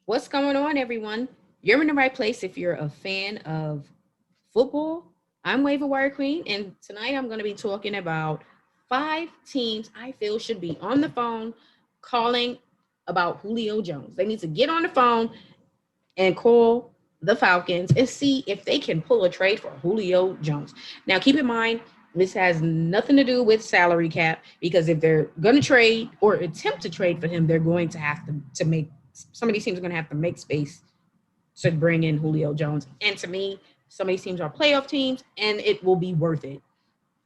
What's going on, everyone? You're in the right place if you're a fan of football. I'm Waiver Wire Queen, and tonight I'm going to be talking about 5 teams I feel should be on the phone calling about Julio Jones. They need to get on the phone and call the Falcons and see if they can pull a trade for Julio Jones. Now, keep in mind, this has nothing to do with salary cap because if they're going to trade or attempt to trade for him, they're going to have to make some of these teams are going to have to make space to bring in Julio Jones. And to me, some of these teams are playoff teams and it will be worth it.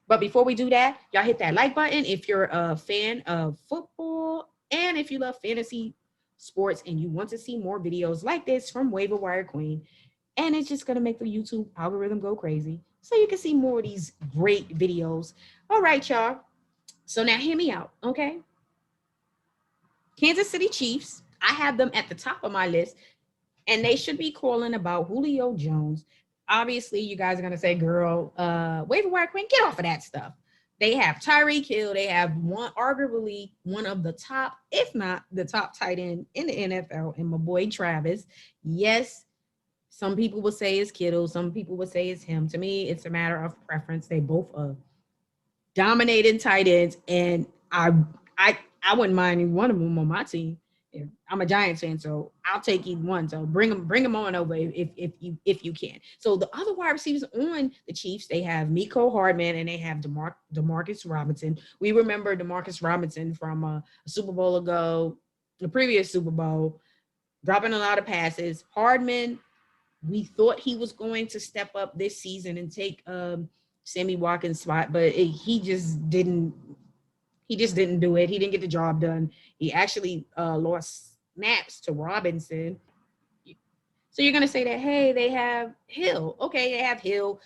But before we do that, y'all hit that like button if you're a fan of football and if you love fantasy sports and you want to see more videos like this from Waiver Wire Queen. And it's just going to make the YouTube algorithm go crazy so you can see more of these great videos. All right, y'all. So now hear me out, okay? Kansas City Chiefs, I have them at the top of my list, and they should be calling about Julio Jones. Obviously, you guys are going to say, girl, Waiver Wire Queen, get off of that stuff. They have Tyreek Hill. They have arguably one of the top, if not the top tight end in the NFL, and my boy Travis. Yes, some people would say it's Kittle. Some people would say it's him. To me, it's a matter of preference. They both are dominating tight ends, and I I wouldn't mind one of them on my team. I'm a Giants fan, so I'll take either one. So bring them on over if you can. So the other wide receivers on the Chiefs, they have Miko Hardman and they have Demarcus Robinson. We remember Demarcus Robinson from a Super Bowl ago, the previous Super Bowl, dropping a lot of passes. Hardman, we thought he was going to step up this season and take Sammy Watkins' spot, but he just didn't. He just didn't do it. He didn't get the job done. He actually lost snaps to Robinson. So you're going to say that, hey, they have Hill. Okay, they have Hill.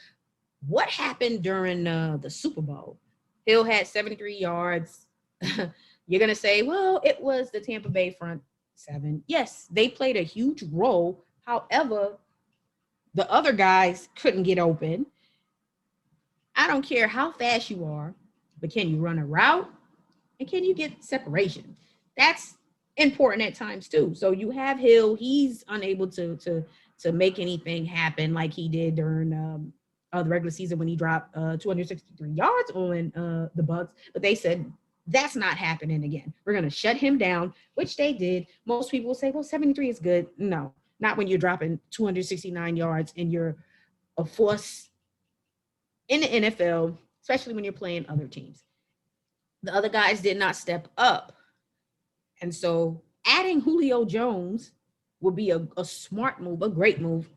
What happened during the Super Bowl? Hill had 73 yards. You're going to say, well, it was the Tampa Bay front seven. Yes, they played a huge role. However, the other guys couldn't get open. I don't care how fast you are, but can you run a route? And can you get separation? That's important at times too. So you have Hill. He's unable to make anything happen like he did during the regular season when he dropped 263 yards on the Bucks. But they said that's not happening again. We're going to shut him down, which they did. Most people will say, well, 73 is good. No, not when you're dropping 269 yards and you're a force in the NFL, especially when you're playing other teams. The other guys did not step up. And so adding Julio Jones would be a smart move, a great move.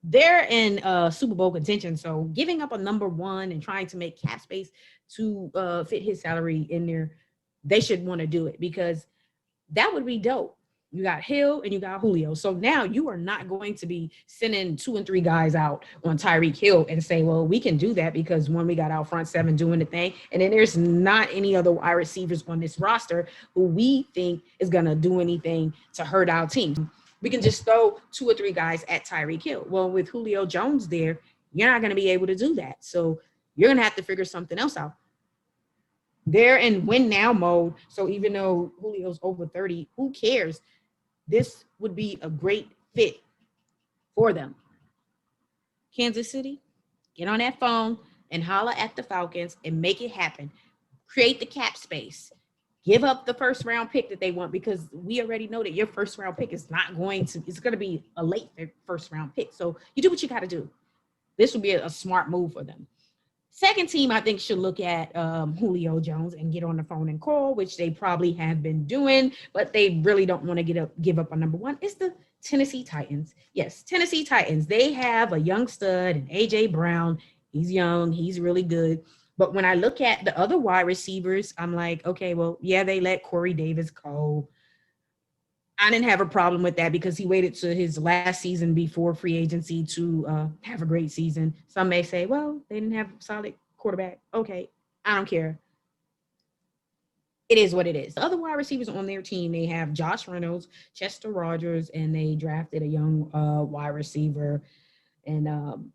They're in Super Bowl contention. So giving up a number one and trying to make cap space to fit his salary in there, they should want to do it because that would be dope. You got Hill and you got Julio. So now you are not going to be sending 2 and 3 guys out on Tyreek Hill and say, well, we can do that because one, we got out front seven doing the thing. And then there's not any other wide receivers on this roster who we think is going to do anything to hurt our team. We can just throw 2 or 3 guys at Tyreek Hill. Well, with Julio Jones there, you're not going to be able to do that. So you're going to have to figure something else out. They're in win now mode. So even though Julio's over 30, who cares? This would be a great fit for them. Kansas City, get on that phone and holler at the Falcons and make it happen. Create the cap space. Give up the first round pick that they want because we already know that your first round pick is not going to, it's going to be a late first round pick. So you do what you got to do. This would be a smart move for them. Second team, I think, should look at Julio Jones and get on the phone and call, which they probably have been doing, but they really don't want to give up on number one. It's the Tennessee Titans. Yes, Tennessee Titans. They have a young stud, and A.J. Brown. He's young. He's really good. But when I look at the other wide receivers, I'm like, okay, well, yeah, they let Corey Davis go. I didn't have a problem with that because he waited to his last season before free agency to have a great season. Some may say, well, they didn't have a solid quarterback. Okay, I don't care. It is what it is. The other wide receivers on their team, they have Josh Reynolds, Chester Rogers, and they drafted a young wide receiver and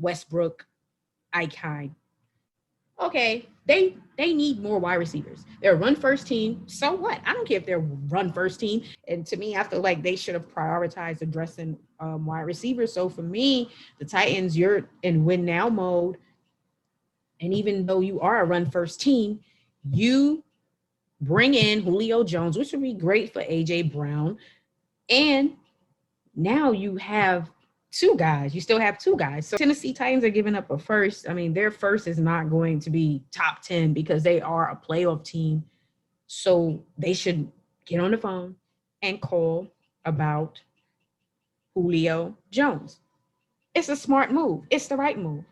Westbrook Icon. Okay, they need more wide receivers. They're a run first team. So what? I don't care if they're run first team. And to me, I feel like they should have prioritized addressing wide receivers. So for me, the Titans, you're in win now mode. And even though you are a run first team, you bring in Julio Jones, which would be great for AJ Brown. And now you have two guys. You still have two guys. So Tennessee Titans are giving up a first. I mean, their first is not going to be top 10 because they are a playoff team. So they should get on the phone and call about Julio Jones. It's a smart move. It's the right move.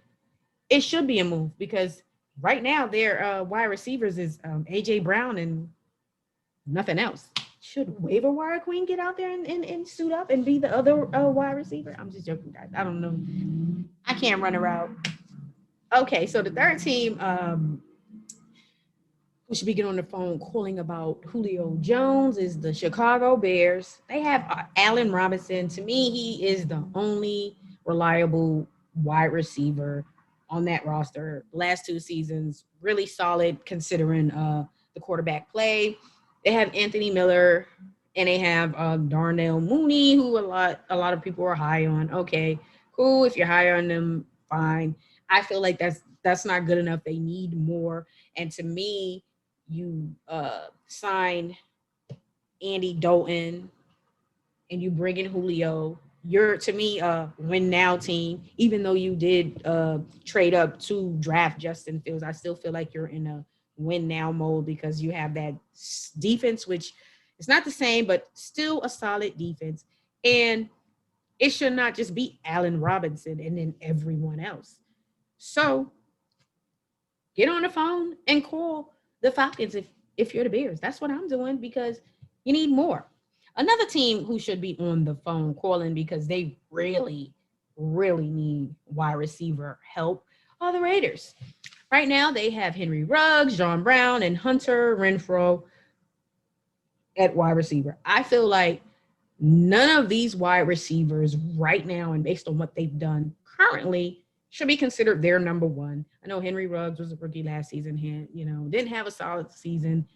It should be a move because right now their wide receivers is AJ Brown and nothing else. Should Waiver Wire Queen get out there and suit up and be the other wide receiver? I'm just joking, guys. I don't know. I can't run a route. Okay, so the third team who should be getting on the phone calling about Julio Jones is the Chicago Bears. They have Allen Robinson. To me, he is the only reliable wide receiver on that roster. Last two seasons, really solid considering the quarterback play. They have Anthony Miller and they have Darnell Mooney, who a lot of people are high on. Okay, cool. If you're high on them, fine. I feel like that's not good enough. They need more. And to me, you sign Andy Dalton and you bring in Julio. You're to me a win now team. Even though you did trade up to draft Justin Fields, I still feel like you're in a win now mode because you have that defense, which is not the same, but still a solid defense. And it should not just be Allen Robinson and then everyone else. So get on the phone and call the Falcons if you're the Bears. That's what I'm doing because you need more. Another team who should be on the phone calling because they really, really need wide receiver help are the Raiders. Right now, they have Henry Ruggs, John Brown, and Hunter Renfro at wide receiver. I feel like none of these wide receivers right now, and based on what they've done currently, should be considered their number one. I know Henry Ruggs was a rookie last season. He, didn't have a solid season.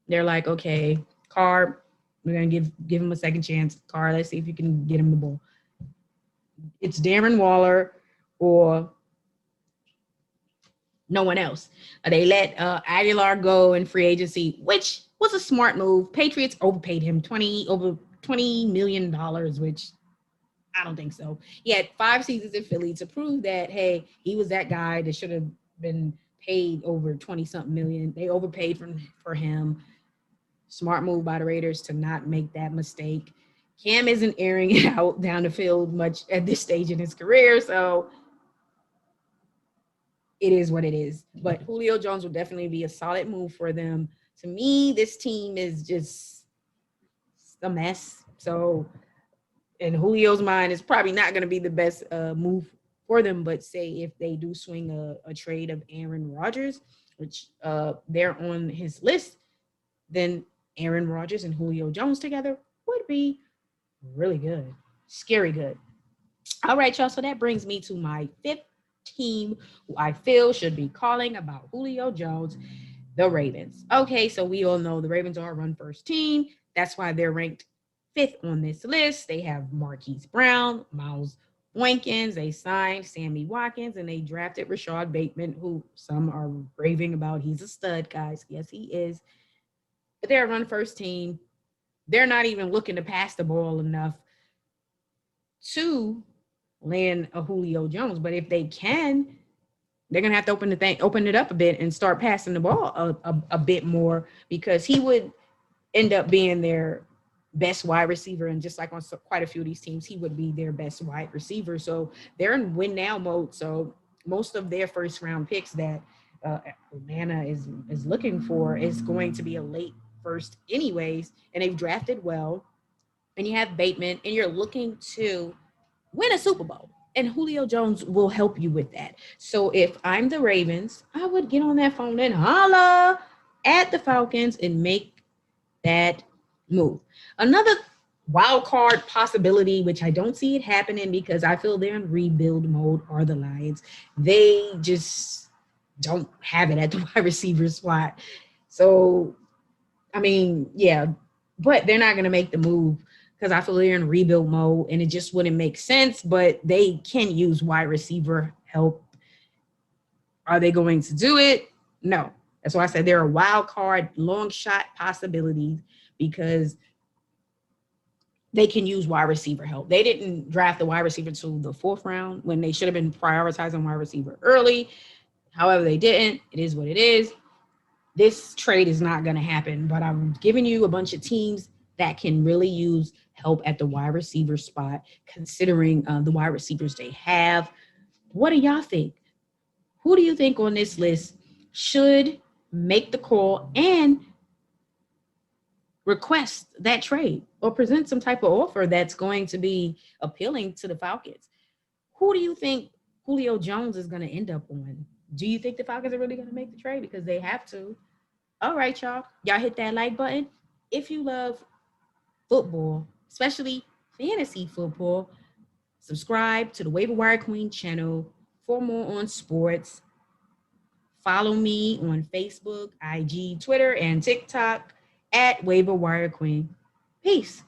They're like, okay, Carr, we're gonna give him a second chance. Carr, let's see if you can get him the ball. It's Darren Waller or no one else. They let Aguilar go in free agency, which was a smart move. Patriots overpaid him over $20 million, which I don't think so. He had 5 seasons in Philly to prove that, hey, he was that guy that should have been paid over 20-something million. They overpaid for him. Smart move by the Raiders to not make that mistake. Cam isn't airing it out down the field much at this stage in his career, so it is what it is. But Julio Jones will definitely be a solid move for them. To me, this team is just a mess. So in Julio's mind, it's probably not going to be the best move for them. But say if they do swing a trade of Aaron Rodgers, which they're on his list, then Aaron Rodgers and Julio Jones together would be really good. Scary good. All right, y'all. So that brings me to my fifth team who I feel should be calling about Julio Jones, the Ravens. Okay, so we all know the Ravens are a run first team. That's why they're ranked fifth on this list. They have Marquise Brown, Miles Boykins. They signed Sammy Watkins, and they drafted Rashad Bateman, who some are raving about. He's a stud, guys. Yes, he is. But they're a run first team. They're not even looking to pass the ball enough to land a Julio Jones. But if they can, they're gonna have to open it up a bit and start passing the ball a bit more because he would end up being their best wide receiver. And just like on quite a few of these teams, he would be their best wide receiver. So they're in win now mode. So most of their first round picks that Atlanta is looking for is going to be a late first anyways. And they've drafted well. And you have Bateman, and you're looking to win a Super Bowl. And Julio Jones will help you with that. So if I'm the Ravens, I would get on that phone and holla at the Falcons and make that move. Another wild card possibility, which I don't see it happening because I feel they're in rebuild mode, are the Lions. They just don't have it at the wide receiver spot. So, I mean, yeah, but they're not going to make the move because I feel they're in rebuild mode and it just wouldn't make sense. But they can use wide receiver help. Are they going to do it? No. That's why I said they're a wild card, long shot possibilities because they can use wide receiver help. They didn't draft the wide receiver to the 4th round when they should have been prioritizing wide receiver early. However, they didn't. It is what it is. This trade is not going to happen, but I'm giving you a bunch of teams that can really use help at the wide receiver spot, considering the wide receivers they have. What do y'all think? Who do you think on this list should make the call and request that trade or present some type of offer that's going to be appealing to the Falcons? Who do you think Julio Jones is going to end up on? Do you think the Falcons are really going to make the trade? Because they have to. All right, y'all. Y'all hit that like button. If you love football, especially fantasy football, subscribe to the Waiver Wire Queen channel for more on sports. Follow me on Facebook, IG, Twitter, and TikTok at Waiver Wire Queen. Peace.